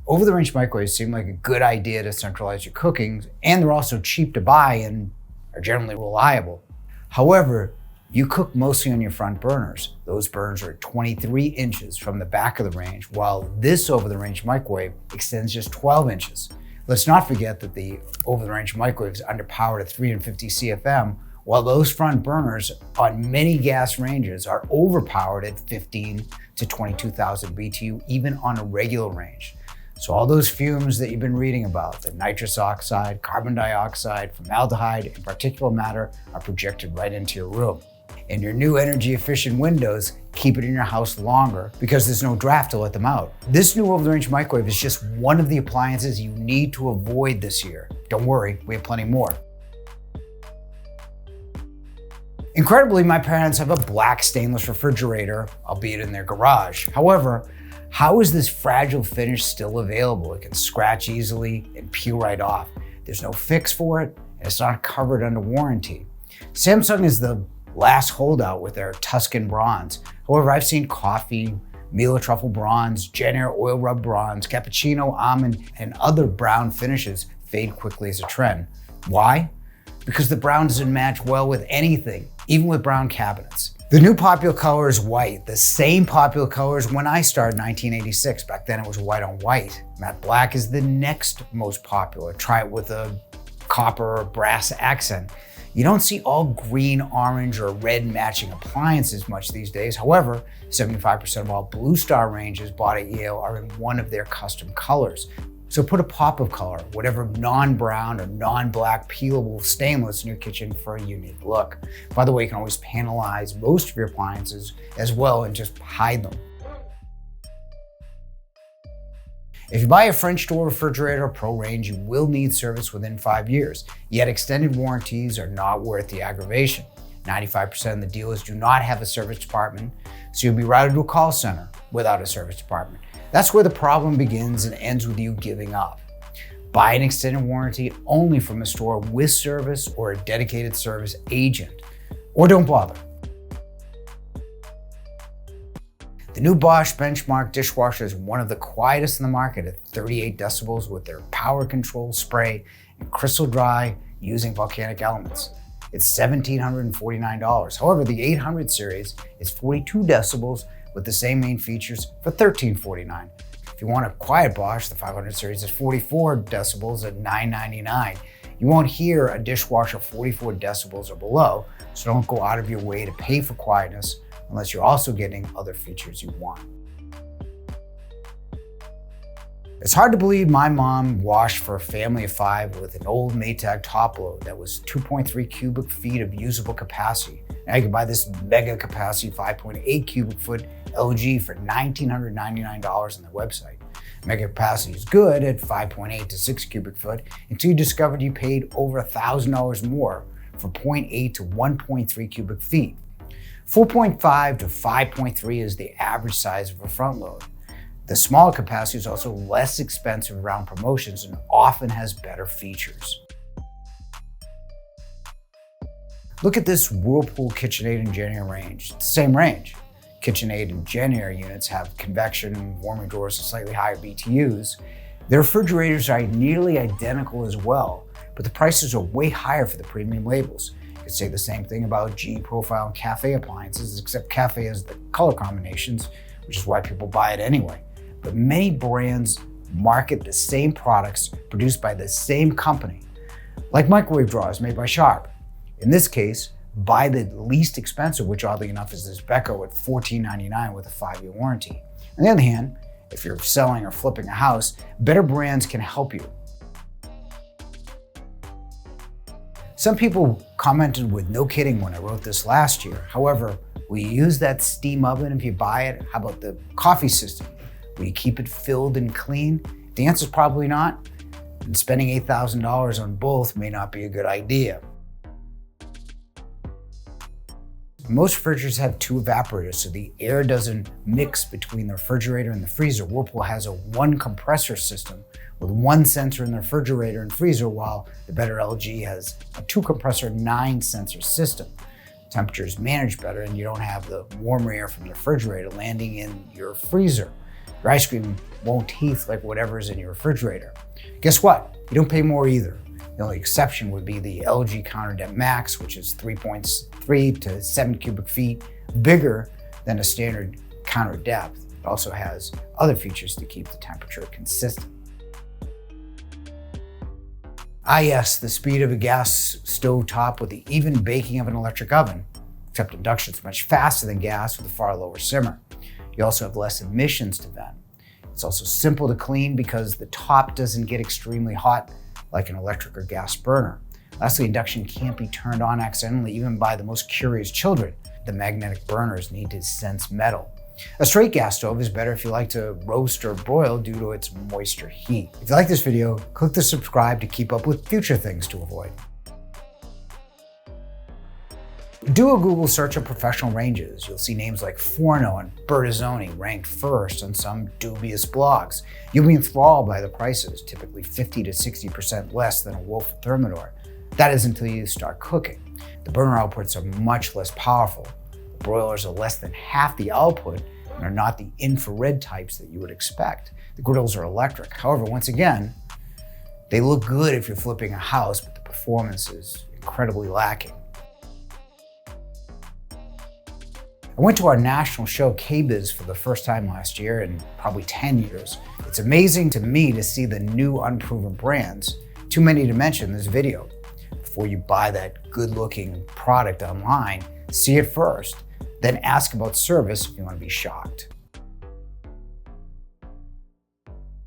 Over-the-range microwaves seem like a good idea to centralize your cooking, and they're also cheap to buy and are generally reliable. However, you cook mostly on your front burners. Those burners are 23 inches from the back of the range, while this over-the-range microwave extends just 12 inches. Let's not forget that the over-the-range microwave is underpowered at 350 CFM, while those front burners on many gas ranges are overpowered at 15 to 22,000 BTU, even on a regular range. So all those fumes that you've been reading about, the nitrous oxide, carbon dioxide, formaldehyde, and particulate matter are projected right into your room. And your new energy efficient windows keep it in your house longer because there's no draft to let them out. This new over-the-range microwave is just one of the appliances you need to avoid this year. Don't worry, we have plenty more. Incredibly, my parents have a black stainless refrigerator, albeit in their garage. However, how is this fragile finish still available? It can scratch easily and peel right off. There's no fix for it, and it's not covered under warranty. Samsung is the last holdout with their Tuscan bronze. However, I've seen coffee, Mila truffle bronze, Jenner oil rub bronze, cappuccino, almond, and other brown finishes fade quickly as a trend. Why? Because the brown doesn't match well with anything, even with brown cabinets. The new popular color is white, the same popular color as when I started in 1986. Back then it was white on white. Matte black is the next most popular. Try it with a copper or brass accent. You don't see all green, orange, or red matching appliances much these days. However, 75% of all Blue Star ranges bought at Yale are in one of their custom colors. So put a pop of color, whatever non-brown or non-black peelable stainless in your kitchen for a unique look. By the way, you can always panelize most of your appliances as well and just hide them. If you buy a French door refrigerator or Pro range, you will need service within 5 years, yet extended warranties are not worth the aggravation. 95% of the dealers do not have a service department, so you'll be routed to a call center without a service department. That's where the problem begins and ends with you giving up. Buy an extended warranty only from a store with service or a dedicated service agent, or don't bother. The new Bosch Benchmark dishwasher is one of the quietest in the market at 38 decibels with their power control spray and crystal dry using volcanic elements. It's $1,749. However, the 800 series is 42 decibels with the same main features for $1,349. If you want a quiet Bosch, the 500 series is 44 decibels at $999. You won't hear a dishwasher 44 decibels or below, so don't go out of your way to pay for quietness unless you're also getting other features you want. It's hard to believe my mom washed for a family of 5 with an old Maytag top load that was 2.3 cubic feet of usable capacity. Now you can buy this mega capacity 5.8 cubic foot LG for $1,999 on their website. Mega capacity is good at 5.8 to 6 cubic foot until you discovered you paid over $1,000 more for 0.8 to 1.3 cubic feet. 4.5 to 5.3 is the average size of a front load. The smaller capacity is also less expensive around promotions and often has better features. Look at this Whirlpool KitchenAid and JennAir range. It's the same range. KitchenAid and JennAir units have convection, warming drawers, and slightly higher BTUs. Their refrigerators are nearly identical as well, but the prices are way higher for the premium labels. You could say the same thing about GE Profile and Cafe appliances, except Cafe has the color combinations, which is why people buy it anyway. But many brands market the same products produced by the same company, like microwave drawers made by Sharp. In this case, buy the least expensive, which oddly enough is this Beko at $14.99 with a 5-year warranty. On the other hand, if you're selling or flipping a house, better brands can help you. Some people commented with no kidding when I wrote this last year. However, will you use that steam oven if you buy it? How about the coffee system? Will you keep it filled and clean? The answer is probably not. And spending $8,000 on both may not be a good idea. Most refrigerators have 2 evaporators, so the air doesn't mix between the refrigerator and the freezer. Whirlpool has a 1 compressor system with 1 sensor in the refrigerator and freezer, while the better LG has a 2 compressor, 9 sensor system. Temperatures managed better and you don't have the warmer air from the refrigerator landing in your freezer. Your ice cream won't taste like whatever's in your refrigerator. Guess what? You don't pay more either. The only exception would be the LG Counter Depth Max, which is 3.3 to 7 cubic feet bigger than a standard counter depth. It also has other features to keep the temperature consistent. Yes, the speed of a gas stove top with the even baking of an electric oven, except induction is much faster than gas with a far lower simmer. You also have less emissions to vent. It's also simple to clean because the top doesn't get extremely hot like an electric or gas burner. Lastly, induction can't be turned on accidentally even by the most curious children. The magnetic burners need to sense metal. A straight gas stove is better if you like to roast or broil due to its moisture heat. If you like this video, click the subscribe to keep up with future things to avoid. Do a Google search of professional ranges. You'll see names like Forno and Bertazzoni ranked first on some dubious blogs. You'll be enthralled by the prices, typically 50 to 60% less than a Wolf Thermidor. That is until you start cooking. The burner outputs are much less powerful. The broilers are less than half the output and are not the infrared types that you would expect. The griddles are electric. However, once again, they look good if you're flipping a house, but the performance is incredibly lacking. I went to our national show, KBIS, for the first time last year in probably 10 years. It's amazing to me to see the new unproven brands, too many to mention in this video. Before you buy that good-looking product online, see it first, then ask about service if you want to be shocked.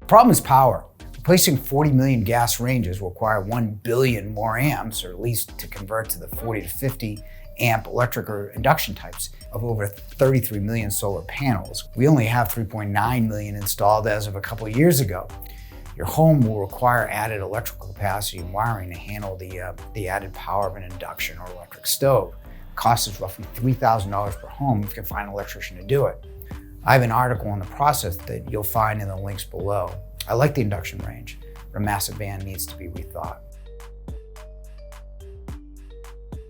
The problem is power. Replacing 40 million gas ranges will require 1 billion more amps, or at least to convert to the 40 to 50 amp electric or induction types of over 33 million solar panels. We only have 3.9 million installed as of a couple of years ago. Your home will require added electrical capacity and wiring to handle the added power of an induction or electric stove. The cost is roughly $3,000 per home if you can find an electrician to do it. I have an article on the process that you'll find in the links below. I like the induction range, but a massive ban needs to be rethought.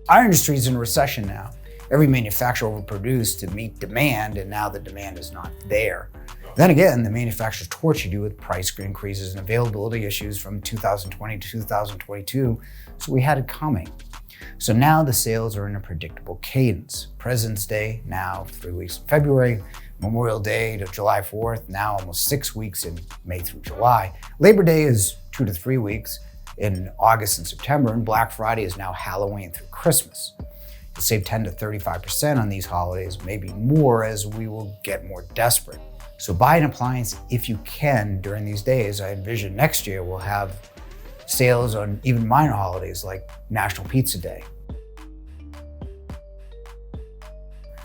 Our industry is in a recession now. Every manufacturer overproduced to meet demand, and now the demand is not there. Then again, the manufacturers tortured you with price increases and availability issues from 2020 to 2022, so we had it coming. So now the sales are in a predictable cadence. President's Day, now 3 weeks in February. Memorial Day to July 4th, now almost 6 weeks in May through July. Labor Day is 2 to 3 weeks in August and September, and Black Friday is now Halloween through Christmas. You'll save 10 to 35% on these holidays, maybe more as we will get more desperate. So buy an appliance if you can during these days. I envision next year we'll have sales on even minor holidays like National Pizza Day.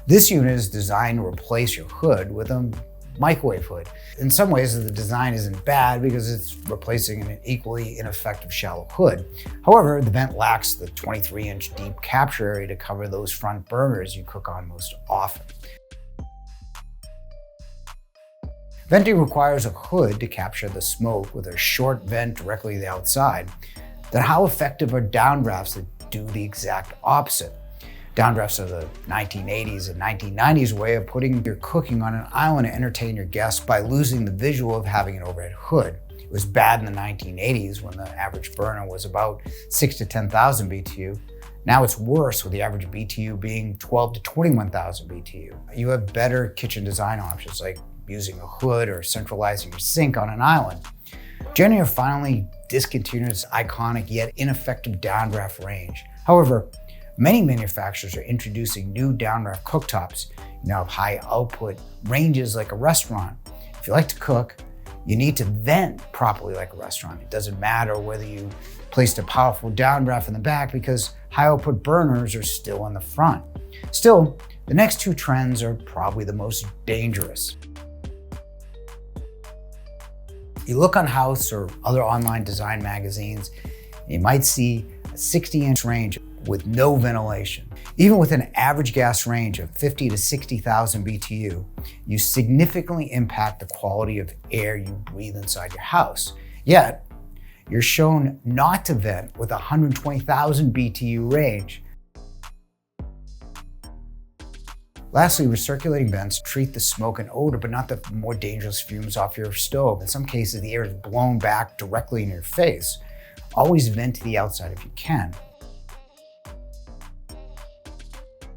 This unit is designed to replace your hood with a microwave hood. In some ways, the design isn't bad because it's replacing an equally ineffective shallow hood. However, the vent lacks the 23-inch deep capture area to cover those front burners you cook on most often. Venting requires a hood to capture the smoke with a short vent directly to the outside. Then how effective are downdrafts that do the exact opposite? Downdrafts are the 1980s and 1990s way of putting your cooking on an island to entertain your guests by losing the visual of having an overhead hood. It was bad in the 1980s when the average burner was about 6,000 to 10,000 BTU. Now it's worse with the average BTU being 12,000 to 21,000 BTU. You have better kitchen design options like using a hood or centralizing your sink on an island. Jenny finally discontinued its iconic yet ineffective downdraft range. However, many manufacturers are introducing new downdraft cooktops. You now have high output ranges like a restaurant. If you like to cook, you need to vent properly like a restaurant. It doesn't matter whether you placed a powerful downdraft in the back because high output burners are still in the front. Still, the next two trends are probably the most dangerous. You look on House or other online design magazines, you might see a 60-inch range with no ventilation. Even with an average gas range of 50 to 60,000 BTU, you significantly impact the quality of air you breathe inside your house. Yet, you're shown not to vent with a 120,000 BTU range. Lastly, recirculating vents treat the smoke and odor, but not the more dangerous fumes off your stove. In some cases, the air is blown back directly in your face. Always vent to the outside if you can.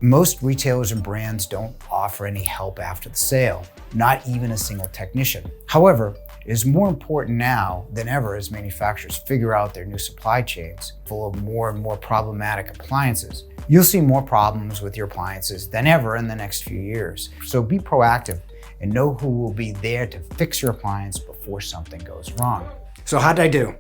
Most retailers and brands don't offer any help after the sale, not even a single technician. However, it is more important now than ever as manufacturers figure out their new supply chains full of more and more problematic appliances. You'll see more problems with your appliances than ever in the next few years. So be proactive and know who will be there to fix your appliance before something goes wrong. So how'd I do?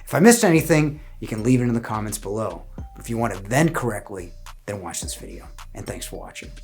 If I missed anything, you can leave it in the comments below. If you want to vent correctly, then watch this video. And thanks for watching.